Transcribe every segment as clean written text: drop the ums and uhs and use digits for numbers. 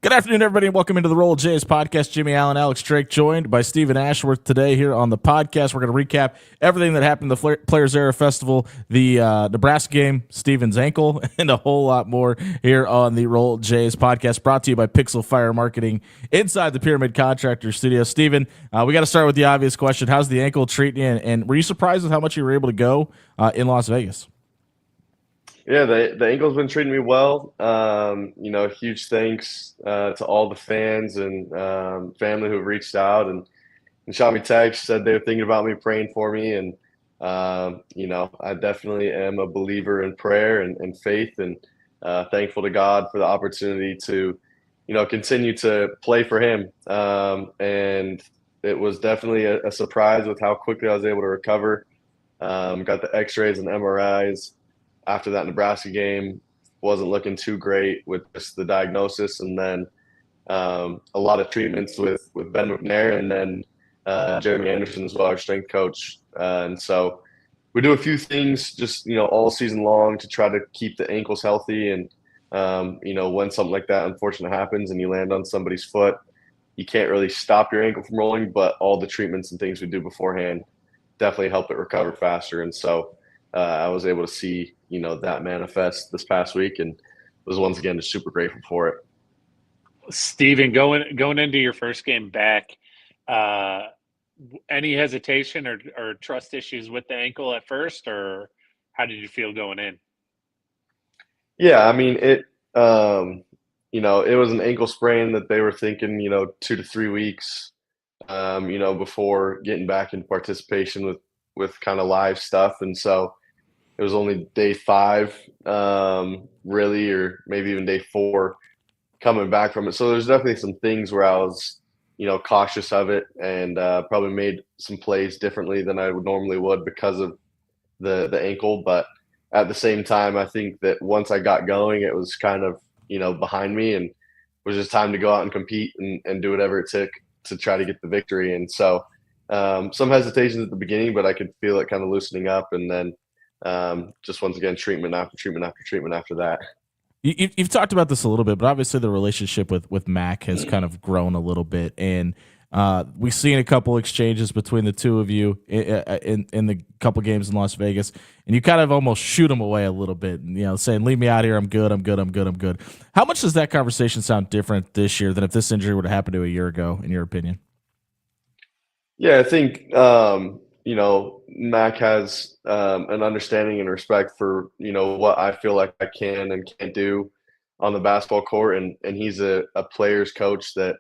Good afternoon, everybody, and welcome into the Roll of Jays podcast. Jimmie Allen, Alex Drake, joined by Stephen Ashworth today here on the podcast. We're going to recap everything that happened at the Players Era Festival, the Nebraska game, Stephen's ankle, and a whole lot more here on the Roll of Jays podcast, brought to you by Pixel Fire Marketing inside the Pyramid Contractor Studio. Stephen, we got to start with the obvious question. How's the ankle treating you, and were you surprised with how much you were able to go in Las Vegas? Yeah, the ankle's been treating me well. Huge thanks to all the fans and family who reached out and shot me texts, said they were thinking about me, praying for me. And, I definitely am a believer in prayer and faith and thankful to God for the opportunity to, continue to play for him. And it was definitely a surprise with how quickly I was able to recover. Got the x-rays and MRIs after that Nebraska game. Wasn't looking too great with just the diagnosis, and then a lot of treatments with Ben McNair and then Jeremy Anderson as well, our strength coach. And so we do a few things just, all season long to try to keep the ankles healthy. And, when something like that unfortunately happens and you land on somebody's foot, you can't really stop your ankle from rolling, but all the treatments and things we do beforehand definitely help it recover faster. And so I was able to see, that manifest this past week, and was once again just super grateful for it. Stephen, going into your first game back, any hesitation or trust issues with the ankle at first, or how did you feel going in? Yeah, I mean it. It was an ankle sprain that they were thinking, 2 to 3 weeks, before getting back into participation with kind of live stuff, and so it was only day 5, really, or maybe even day 4 coming back from it. So there's definitely some things where I was, cautious of it, and probably made some plays differently than I would normally would because of the ankle. But at the same time, I think that once I got going, it was kind of, behind me, and it was just time to go out and compete and do whatever it took to try to get the victory. And so some hesitations at the beginning, but I could feel it kind of loosening up, and then just once again, treatment after treatment after treatment after that. You've talked about this a little bit, but obviously the relationship with Mac has kind of grown a little bit, and we've seen a couple exchanges between the two of you in the couple games in Las Vegas, and you kind of almost shoot him away a little bit, and, saying, "Leave me out here. I'm good. I'm good. I'm good. I'm good." How much does that conversation sound different this year than if this injury would have happened to a year ago, in your opinion? Yeah, I think Mac has an understanding and respect for what I feel like I can and can't do on the basketball court, and he's a player's coach that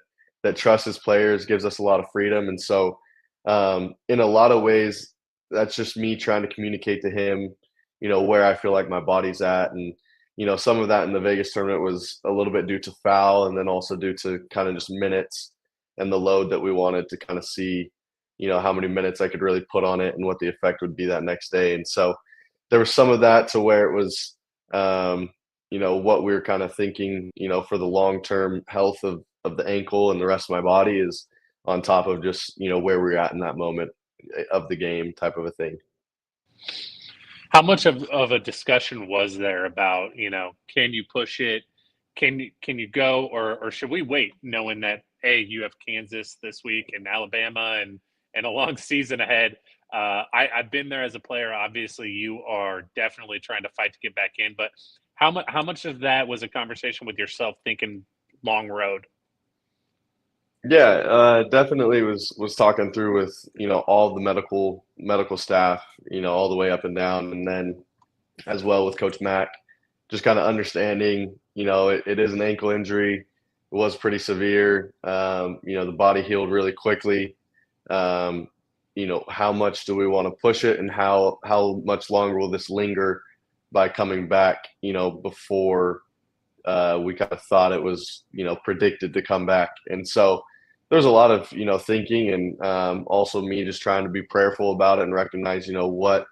trusts his players, gives us a lot of freedom, and so in a lot of ways, that's just me trying to communicate to him, where I feel like my body's at, and some of that in the Vegas tournament was a little bit due to foul, and then also due to kind of just minutes and the load that we wanted to kind of see, how many minutes I could really put on it and what the effect would be that next day. And so there was some of that to where it was, what we were kind of thinking, for the long-term health of the ankle and the rest of my body is on top of just, where we're at in that moment of the game type of a thing. How much of a discussion was there about, can you push it? Can you go, or should we wait, knowing that, hey, you have Kansas this week and Alabama and a long season ahead? I've been there as a player. Obviously, you are definitely trying to fight to get back in. But how much of that was a conversation with yourself, thinking long road? Yeah, definitely was talking through with all the medical staff, all the way up and down, and then as well with Coach Mack, just kind of understanding, it is an ankle injury. It was pretty severe. The body healed really quickly. How much do we want to push it, and how much longer will this linger by coming back, before we kind of thought it was, predicted to come back. And so there's a lot of, thinking, and also me just trying to be prayerful about it and recognize, what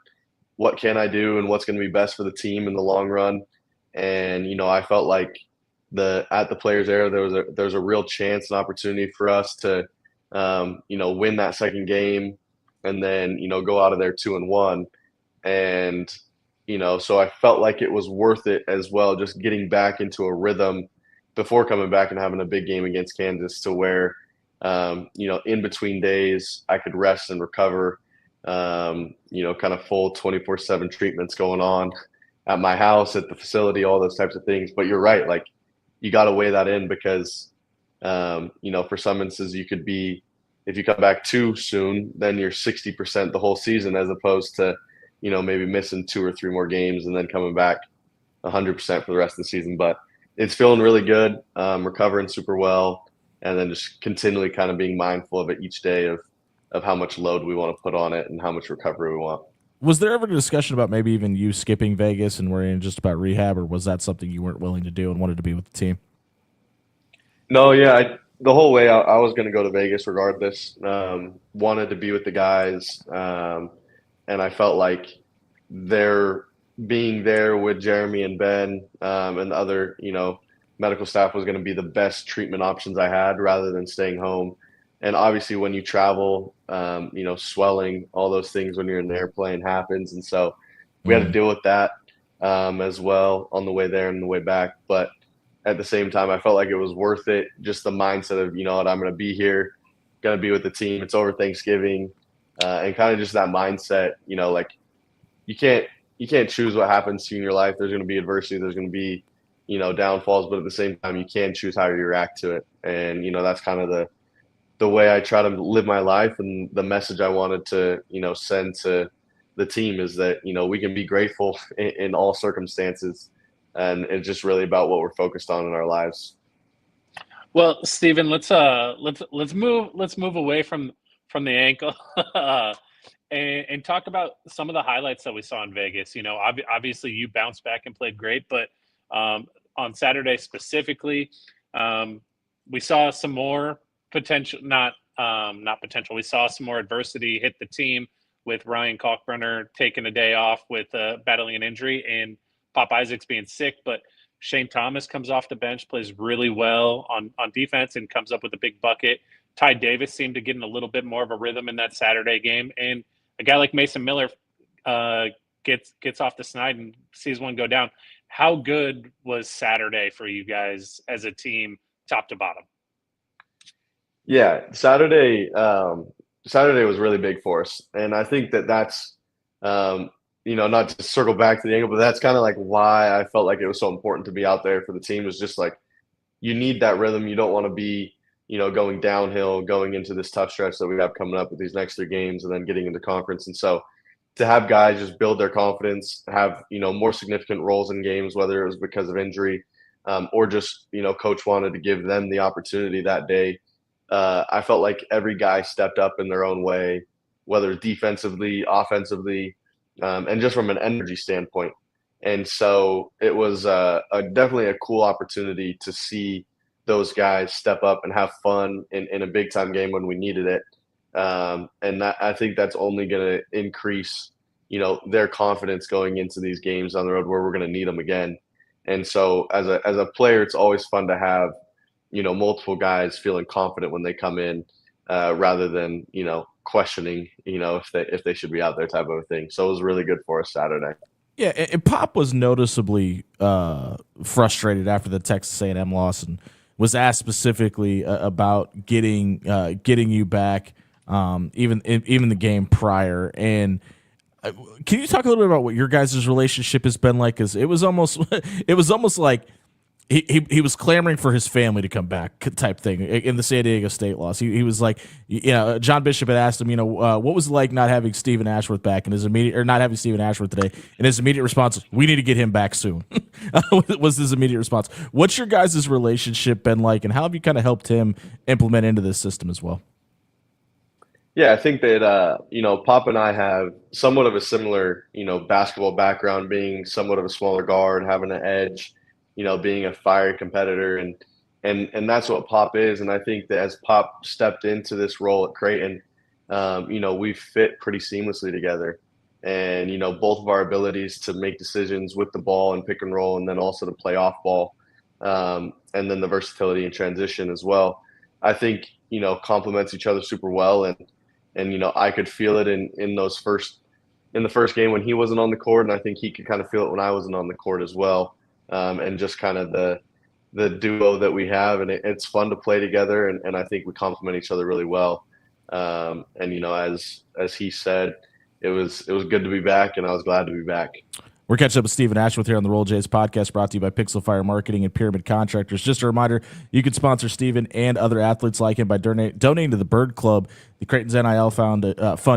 can I do and what's going to be best for the team in the long run. And, I felt like at the Players Era, there was a real chance and opportunity for us to, win that second game and then, go out of there 2-1. And, so I felt like it was worth it as well, just getting back into a rhythm before coming back and having a big game against Kansas to where, in between days I could rest and recover, kind of full 24/7 treatments going on at my house, at the facility, all those types of things. But you're right. Like, you got to weigh that in because, for some instances you could be, if you come back too soon, then you're 60% the whole season, as opposed to, maybe missing 2 or 3 more games and then coming back 100% for the rest of the season. But it's feeling really good, recovering super well, and then just continually kind of being mindful of it each day of how much load we want to put on it and how much recovery we want. Was there ever a discussion about maybe even you skipping Vegas and worrying just about rehab, or was that something you weren't willing to do and wanted to be with the team? No, yeah, the whole way I was going to go to Vegas regardless. Wanted to be with the guys, and I felt like being there with Jeremy and Ben, and the other, medical staff was going to be the best treatment options I had rather than staying home. And obviously when you travel, swelling, all those things when you're in an airplane happens. And so we had to deal with that as well on the way there and the way back. But at the same time, I felt like it was worth it. Just the mindset of, I'm going to be here, going to be with the team. It's over Thanksgiving, and kind of just that mindset, like you can't choose what happens to you in your life. There's going to be adversity. There's going to be, downfalls, but at the same time, you can choose how you react to it. And, that's kind of the way I try to live my life, and the message I wanted to, send to the team is that, we can be grateful in all circumstances. And it's just really about what we're focused on in our lives. Well, Steven, let's move away from the ankle and talk about some of the highlights that we saw in Vegas. Obviously you bounced back and played great, but on Saturday specifically, we saw some more potential, not potential. We saw some more adversity hit the team with Ryan Kalkbrenner taking a day off with battling an injury and Pop Isaacs being sick, but Shane Thomas comes off the bench, plays really well on defense, and comes up with a big bucket. Ty Davis seemed to get in a little bit more of a rhythm in that Saturday game, and a guy like Mason Miller gets off the snide and sees one go down. How good was Saturday for you guys as a team, top to bottom? Yeah, Saturday was really big for us, and I think that's not to circle back to the angle, but that's kind of like why I felt like it was so important to be out there for the team. Is just like, you need that rhythm. You don't want to be, going downhill, going into this tough stretch that we have coming up with these next 3 games and then getting into conference. And so to have guys just build their confidence, have, more significant roles in games, whether it was because of injury, or just, coach wanted to give them the opportunity that day. I felt like every guy stepped up in their own way, whether defensively, offensively, and just from an energy standpoint. And so it was definitely a cool opportunity to see those guys step up and have fun in a big time game when we needed it. And I think that's only going to increase, their confidence going into these games on the road where we're going to need them again. And so as a player, it's always fun to have, multiple guys feeling confident when they come in, rather than, questioning, if they should be out there type of a thing. So it was really good for us Saturday. Yeah, and Pop was noticeably frustrated after the Texas A&M loss, and was asked specifically about getting you back, even the game prior. And can you talk a little bit about what your guys' relationship has been like? Because it was almost like he was clamoring for his family to come back, type thing, in the San Diego State loss. He was like, John Bishop had asked him, what was it like not having Stephen Ashworth back, and not having Stephen Ashworth today? And his immediate response, "We need to get him back soon." Was his immediate response. What's your guys' relationship been like, and how have you kind of helped him implement into this system as well? Yeah, I think that Pop and I have somewhat of a similar, basketball background, being somewhat of a smaller guard, having an edge, being a fiery competitor, and that's what Pop is. And I think that as Pop stepped into this role at Creighton, we fit pretty seamlessly together. And, both of our abilities to make decisions with the ball and pick and roll, and then also to play off ball, and then the versatility and transition as well, I think, complements each other super well. And I could feel it in the first game when he wasn't on the court, and I think he could kind of feel it when I wasn't on the court as well. And just kind of the the duo that we have, and it's fun to play together, and I think we complement each other really well. And as he said, it was good to be back, and I was glad to be back. We're catching up with Stephen Ashworth here on the Roll Jays podcast, brought to you by Pixel Fire Marketing and Pyramid Contractors. Just a reminder, you can sponsor Stephen and other athletes like him by donating to the Bird Club, the Creighton's NIL fund.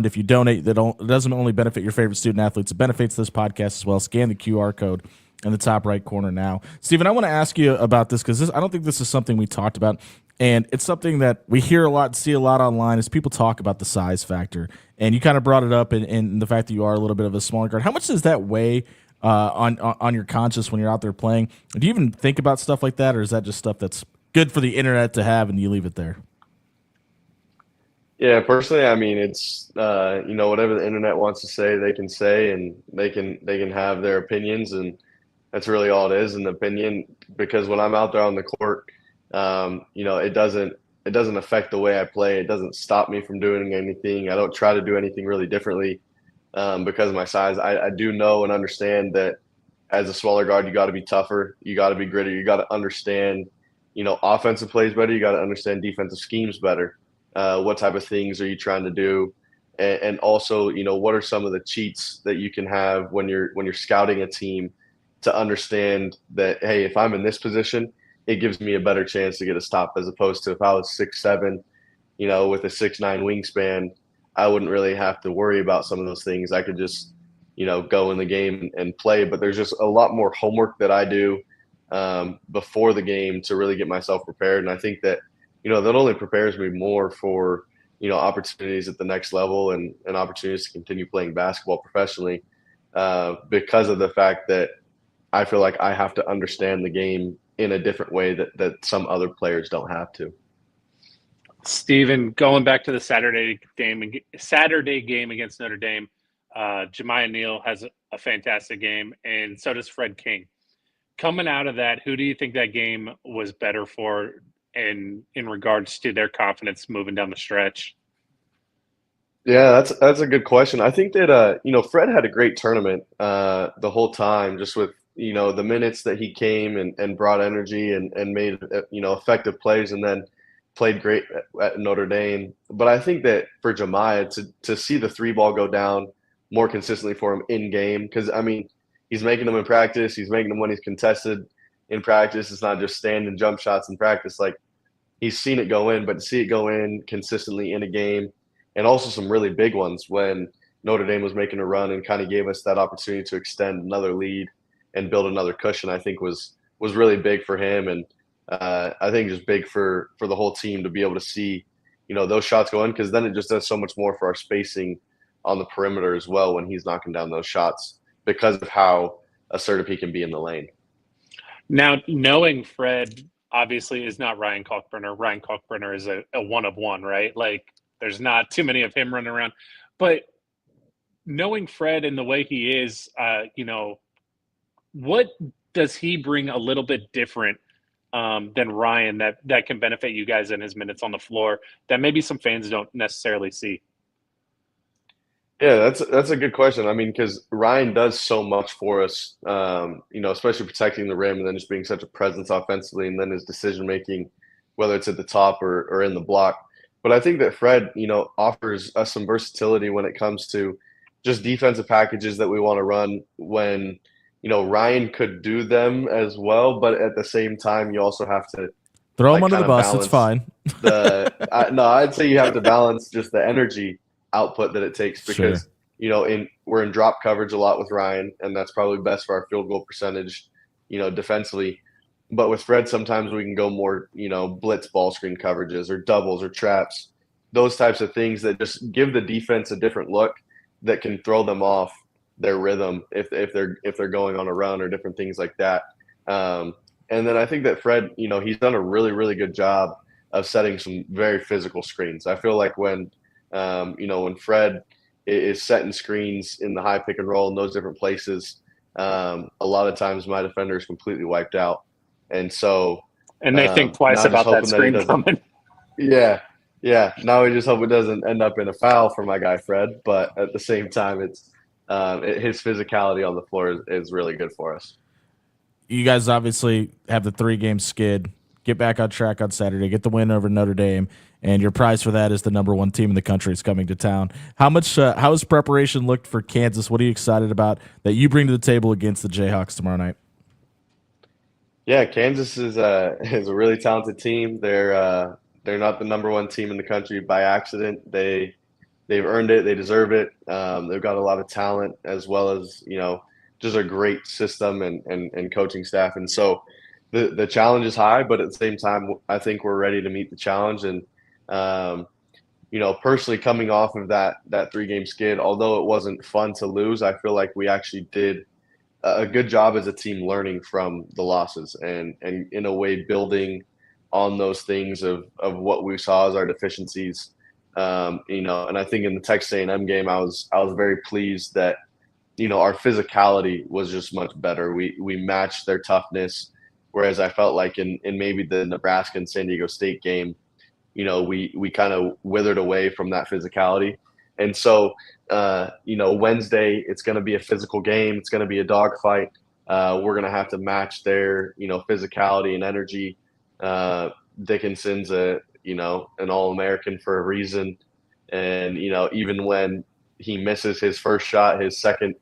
If you donate, it doesn't only benefit your favorite student athletes, it benefits this podcast as well. Scan the QR code in the top right corner now. Stephen, I want to ask you about this because I don't think this is something we talked about. And it's something that we hear a lot, see a lot online, is people talk about the size factor. And you kind of brought it up in the fact that you are a little bit of a smaller guard. How much does that weigh on your conscience when you're out there playing? Do you even think about stuff like that, or is that just stuff that's good for the internet to have and you leave it there? Yeah, personally, I mean, it's whatever the internet wants to say, and they can have their opinions, and that's really all it is, an opinion. Because when I'm out there on the court, it doesn't affect the way I play. It doesn't stop me from doing anything. I don't try to do anything really differently because of my size. I do know and understand that as a smaller guard, you got to be tougher. You got to be grittier. You got to understand, offensive plays better. You got to understand defensive schemes better. What type of things are you trying to do? And also, what are some of the cheats that you can have when you're scouting a team to understand that, hey, if I'm in this position, it gives me a better chance to get a stop, as opposed to if I was 6'7", with a 6'9" wingspan, I wouldn't really have to worry about some of those things. I could just, go in the game and play. But there's just a lot more homework that I do before the game to really get myself prepared. And I think that, that only prepares me more for, opportunities at the next level and opportunities to continue playing basketball professionally because of the fact that I feel like I have to understand the game in a different way that some other players don't have to. Stephen, going back to the Saturday game against Notre Dame, Jimmie Neal has a fantastic game, and so does Fred King. Coming out of that, who do you think that game was better for in regards to their confidence moving down the stretch? Yeah, that's a good question. I think that Fred had a great tournament the whole time, just with the minutes that he came and brought energy and made effective plays, and then played great at Notre Dame. But I think that for Jimmie to see the three ball go down more consistently for him in game, because I mean, he's making them in practice, he's making them when he's contested in practice. It's not just stand and jump shots in practice. Like, he's seen it go in, but to see it go in consistently in a game, and also some really big ones when Notre Dame was making a run and kind of gave us that opportunity to extend another lead and build another cushion, I think was really big for him. And I think just big for the whole team to be able to see, those shots go in, because then it just does so much more for our spacing on the perimeter as well when he's knocking down those shots, because of how assertive he can be in the lane. Now, knowing Fred obviously is not Ryan Kalkbrenner. Ryan Kalkbrenner is a one of one, right? Like, there's not too many of him running around. But knowing Fred and the way he is, what does he bring a little bit different than Ryan that can benefit you guys in his minutes on the floor that maybe some fans don't necessarily see? Yeah, that's a good question. I mean, because Ryan does so much for us, especially protecting the rim and then just being such a presence offensively, and then his decision making, whether it's at the top or in the block. But I think that Fred, offers us some versatility when it comes to just defensive packages that we want to run when, Ryan could do them as well. But at the same time, you also have to throw him under the bus. It's fine. I'd say you have to balance just the energy output that it takes, because sure. We're in drop coverage a lot with Ryan, and that's probably best for our field goal percentage, defensively. But with Fred, sometimes we can go more, blitz ball screen coverages or doubles or traps, those types of things that just give the defense a different look that can throw them off their rhythm if they're going on a run or different things like that. And then I think that Fred, he's done a really, really good job of setting some very physical screens. I feel like when Fred is setting screens in the high pick and roll in those different places, a lot of times my defender is completely wiped out. And so, they think twice about that screen coming. Yeah. Now we just hope it doesn't end up in a foul for my guy Fred. But at the same time, it's his physicality on the floor is really good for us. you guys obviously have the 3-game skid. Get back on track on Saturday. Get the win over Notre Dame, and your prize for that is the number 1 team in the country is coming to town. How has preparation looked for Kansas? What are you excited about that you bring to the table against the Jayhawks tomorrow night? Yeah, Kansas is a really talented team. They're not the number 1 team in the country by accident. They've earned it. They deserve it. They've got a lot of talent as well as just a great system and coaching staff. And so the challenge is high, but at the same time, I think we're ready to meet the challenge. And personally, coming off of that 3-game skid, although it wasn't fun to lose, I feel like we actually did a good job as a team learning from the losses and in a way building on those things of what we saw as our deficiencies. And I think in the Texas A&M game, I was very pleased that our physicality was just much better. We matched their toughness, whereas I felt like in maybe the Nebraska and San Diego State game, we kind of withered away from that physicality. And so Wednesday, it's going to be a physical game. It's going to be a dogfight. We're going to have to match their physicality and energy. Dickinson's an All-American for a reason. And, even when he misses his first shot, his second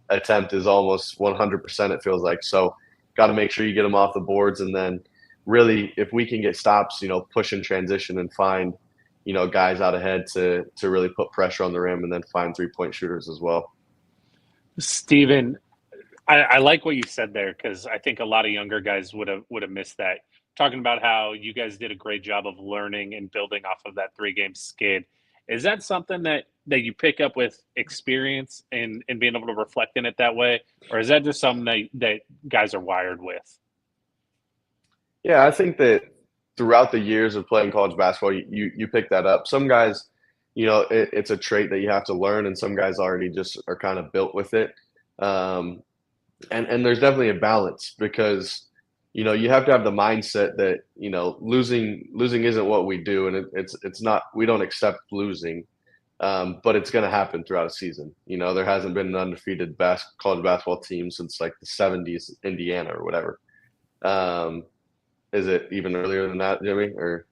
attempt is almost 100%, it feels like. So got to make sure you get him off the boards. And then really, if we can get stops, push and transition and find, guys out ahead to really put pressure on the rim and then find 3-point shooters as well. Steven, I like what you said there because I think a lot of younger guys would have missed that. Talking about how you guys did a great job of learning and building off of that 3-game skid. Is that something that you pick up with experience and being able to reflect in it that way? Or is that just something that guys are wired with? Yeah, I think that throughout the years of playing college basketball, you pick that up. Some guys, it's a trait that you have to learn, and some guys already just are kind of built with it. And there's definitely a balance because you have to have the mindset that losing isn't what we do, and it's not. We don't accept losing, but it's going to happen throughout a season. There hasn't been an undefeated college basketball team since like the '70s, Indiana or whatever. Is it even earlier than that, Jimmy? Or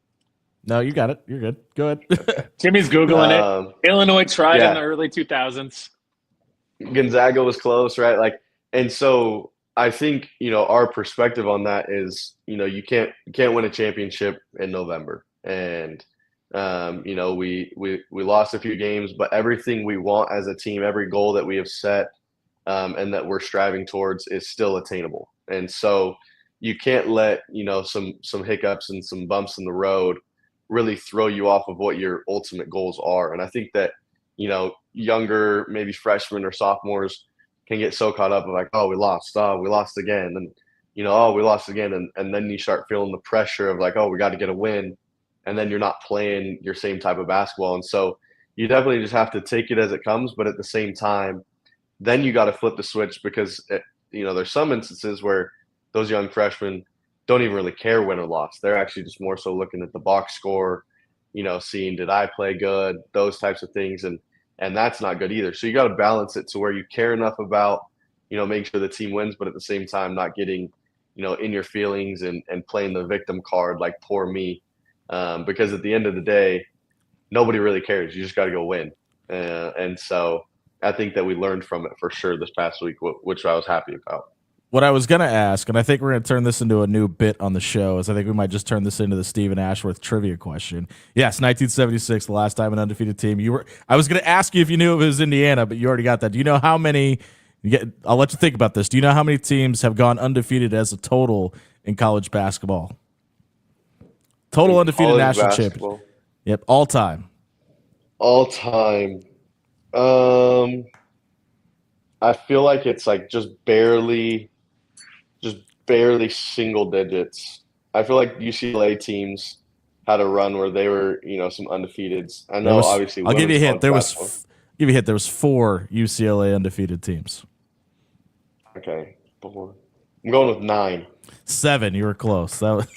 no, you got it. You're good. Go ahead. Jimmy's Googling it. Illinois tried in the early 2000s. Gonzaga was close, right? And so I think our perspective on that is you can't win a championship in November, and we lost a few games, but everything we want as a team, every goal that we have set, and that we're striving towards is still attainable, and so. You can't let some hiccups and some bumps in the road really throw you off of what your ultimate goals are. And I think that younger, maybe freshmen or sophomores can get so caught up of like, oh, we lost again, and we lost again, and then you start feeling the pressure of like, oh, we got to get a win, and then you're not playing your same type of basketball. And so you definitely just have to take it as it comes, but at the same time, then you got to flip the switch because there's some instances where those young freshmen don't even really care win or loss. They're actually just more so looking at the box score, seeing did I play good, those types of things, and that's not good either. So you got to balance it to where you care enough about making sure the team wins, but at the same time not getting in your feelings and playing the victim card like poor me, because at the end of the day, nobody really cares. You just got to go win, and so I think that we learned from it for sure this past week, which I was happy about. What I was going to ask, and I think we're going to turn this into a new bit on the show, is I think we might just turn this into the Stephen Ashworth trivia question. Yes, 1976, the last time an undefeated team. I was going to ask you if you knew it was Indiana, but you already got that. Do you know how many – I'll let you think about this. Do you know how many teams have gone undefeated as a total in college basketball? Total undefeated national champion. Yep, all time. All time. I feel like it's like just barely single digits. I feel like UCLA teams had a run where they were, some undefeateds. I know, obviously. I'll give you a hint. There was 4 UCLA undefeated teams. Okay, 4. I'm going with 9. 7. You were close. That was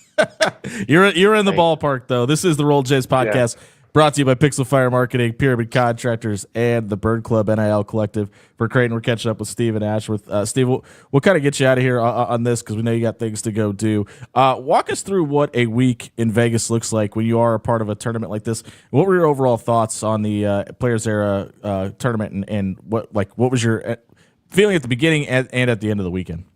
you're in the ballpark though. This is the Roll Jays podcast. brought to you by Pixel Fire Marketing, Pyramid Contractors, and the Bird Club NIL Collective. For Creighton, we're catching up with Steve and Ashworth. Steve, we'll kind of get you out of here on this because we know you got things to go do. Walk us through what a week in Vegas looks like when you are a part of a tournament like this. What were your overall thoughts on the Players Era tournament, and what was your feeling at the beginning and at the end of the weekend?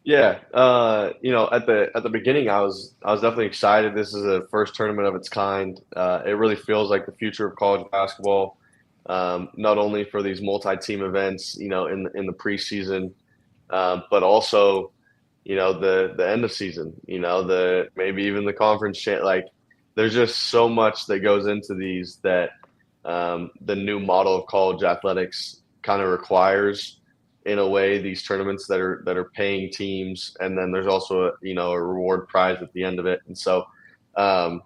Yeah, at the beginning, I was definitely excited. This is a first tournament of its kind. It really feels like the future of college basketball, not only for these multi-team events, in the preseason, but also, the end of season. Maybe even the conference. There's just so much that goes into these that the new model of college athletics kind of requires. In a way, these tournaments that are paying teams, and then there's also a reward prize at the end of it. And so I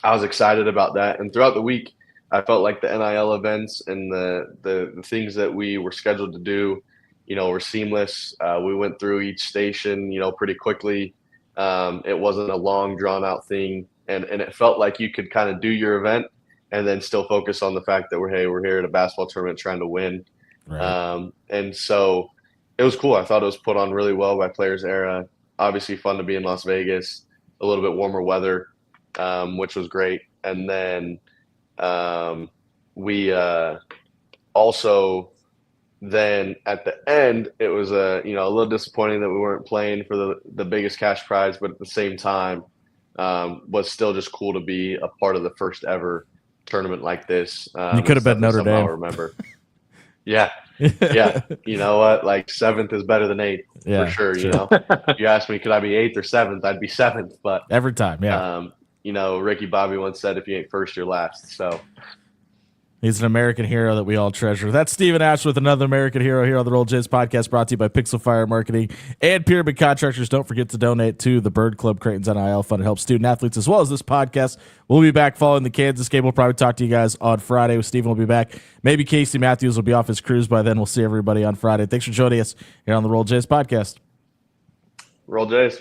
was excited about that. And throughout the week, I felt like the NIL events and the things that we were scheduled to do, were seamless. We went through each station, pretty quickly. It wasn't a long, drawn out thing, and it felt like you could kind of do your event and then still focus on the fact that we're here at a basketball tournament trying to win. Right. And so it was cool. I thought it was put on really well by Players Era. Obviously fun to be in Las Vegas, a little bit warmer weather, which was great. And then we also then at the end, it was a little disappointing that we weren't playing for the biggest cash prize, but at the same time was still just cool to be a part of the first ever tournament like this. You could have been Notre Dame. I'll remember. Yeah. You know what? Like 7th is better than 8th for sure. If you ask me, could I be 8th or 7th? I'd be 7th. But every time, yeah. Ricky Bobby once said, if you ain't first, you're last. So he's an American hero that we all treasure. That's Stephen Ashworth, another American hero here on the Roll Jays podcast, brought to you by Pixel Fire Marketing and Pyramid Contractors. Don't forget to donate to the Bird Club Creighton's NIL Fund. It helps student athletes as well as this podcast. We'll be back following the Kansas game. We'll probably talk to you guys on Friday. Stephen will be back. Maybe Casey Matthews will be off his cruise by then. We'll see everybody on Friday. Thanks for joining us here on the Roll Jays podcast. Roll Jays.